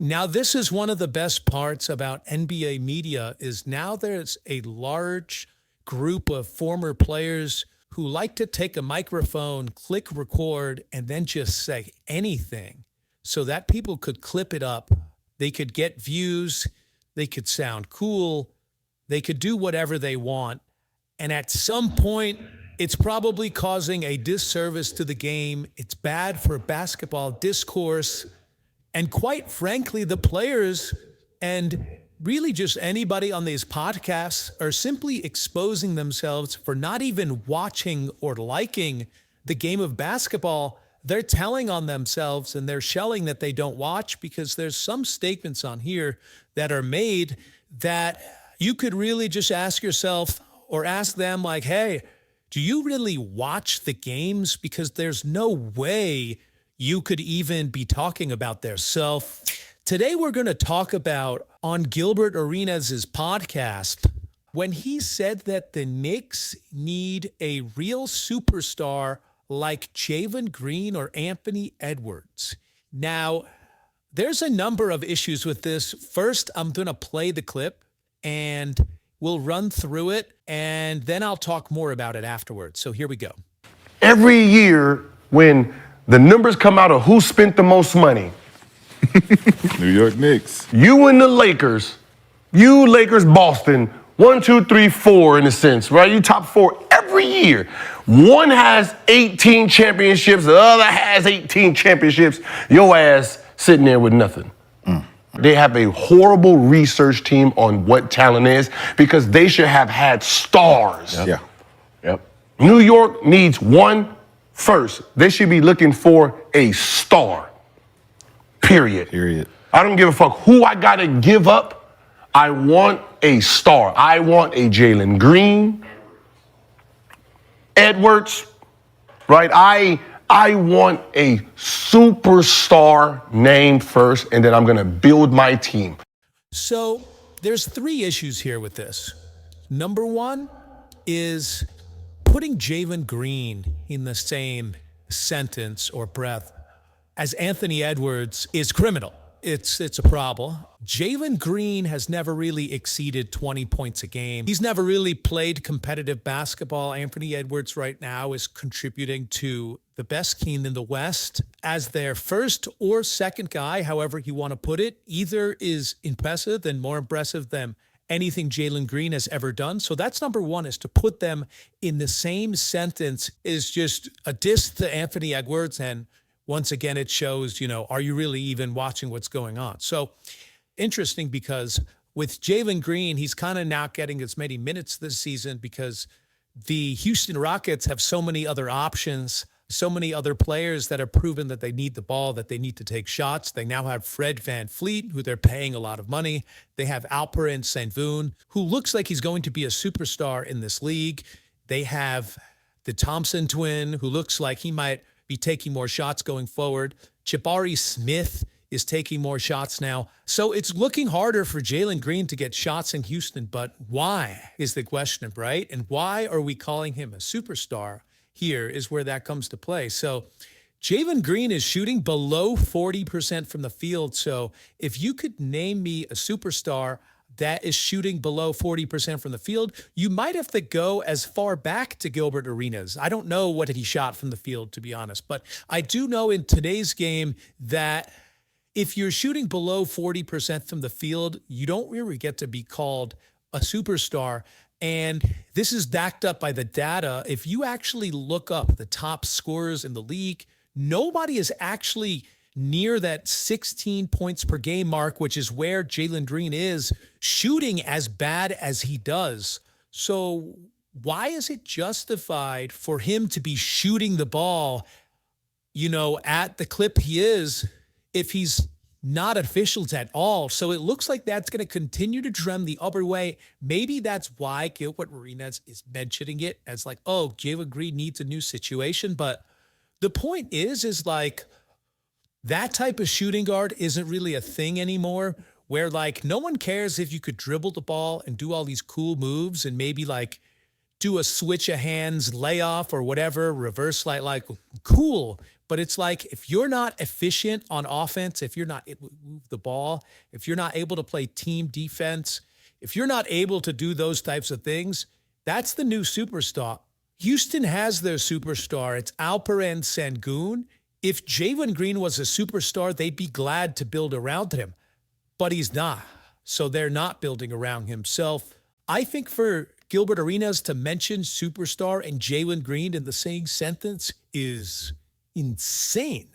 Now, this is one of the best parts about NBA media is now there's a large group of former players who like to take a microphone, click record, and then just say anything so that people could clip it up. They could get views, they could sound cool, they could do whatever they want. And at some point, it's probably causing a disservice to the game. It's bad for basketball discourse. And quite frankly, the players and really just anybody on these podcasts are simply exposing themselves for not even watching or liking the game of basketball. They're telling on themselves and they're shelling that they don't watch because there's some statements on here that are made that you could really just ask yourself or ask them like, hey, do you really watch the games? Because there's no way you could even be talking about their self. Today, we're going to talk about on Gilbert Arenas' podcast when he said that the Knicks need a real superstar like Jalen Green or Anthony Edwards. Now, there's a number of issues with this. First, I'm going to play the clip and we'll run through it, and then I'll talk more about it afterwards. So here we go. Every year when the numbers come out of who spent the most money, New York Knicks. you and the Lakers, Boston, 1, 2, 3, 4 in a sense, right? You top four every year. One has 18 championships, the other has 18 championships. Your ass sitting there with nothing. They have a horrible research team on what talent is because they should have had stars. Yep. New York needs one first. They should be looking for a star. Period. I don't give a fuck who I gotta give up. I want a star. I want a Jalen Green, Edwards, right? I want a superstar name first, and then I'm gonna build my team. So there's three issues here with this. Number one is putting Jalen Green in the same sentence or breath as Anthony Edwards is criminal. It's a problem. Jalen Green has never really exceeded 20 points a game. He's never really played competitive basketball. Anthony Edwards right now is contributing to the best team in the West as their first or second guy, however you want to put it. Either is impressive and more impressive than anything Jalen Green has ever done. So that's number one, is to put them in the same sentence is just a diss to Anthony Edwards. And once again, it shows, are you really even watching what's going on? So interesting because with Jalen Green, he's kind of not getting as many minutes this season because the Houston Rockets have so many other options, so many other players that have proven that they need the ball, that they need to take shots. They now have Fred VanVleet, who they're paying a lot of money. They have Alperen Sengun, who looks like he's going to be a superstar in this league. They have the Thompson twin, who looks like he might be taking more shots going forward. Jabari Smith is taking more shots now. So it's looking harder for Jalen Green to get shots in Houston, but why is the question, right? And why are we calling him a superstar? Here is where that comes to play. So Jalen Green is shooting below 40% from the field. So if you could name me a superstar that is shooting below 40% from the field, you might have to go as far back to Gilbert Arenas. I don't know what he shot from the field, to be honest, but I do know in today's game that if you're shooting below 40% from the field, you don't really get to be called a superstar. And this is backed up by the data. If you actually look up the top scorers in the league, nobody is actually near that 16 points per game mark, which is where Jalen Green is shooting as bad as he does. So why is it justified for him to be shooting the ball, at the clip he is if he's not efficient at all? So it looks like that's going to continue to trend the other way. Maybe that's why Gilbert Arenas is mentioning it as like, oh, Jalen Green needs a new situation. But the point is like, that type of shooting guard isn't really a thing anymore, where like no one cares if you could dribble the ball and do all these cool moves and maybe like do a switch of hands layoff or whatever, reverse like cool. But it's like if you're not efficient on offense, if you're not able to move the ball, if you're not able to play team defense, if you're not able to do those types of things, that's the new superstar. Houston has their superstar. It's Alperen Sengun. If Jalen Green was a superstar, they'd be glad to build around him. But he's not. So they're not building around himself. I think for Gilbert Arenas to mention superstar and Jalen Green in the same sentence is insane.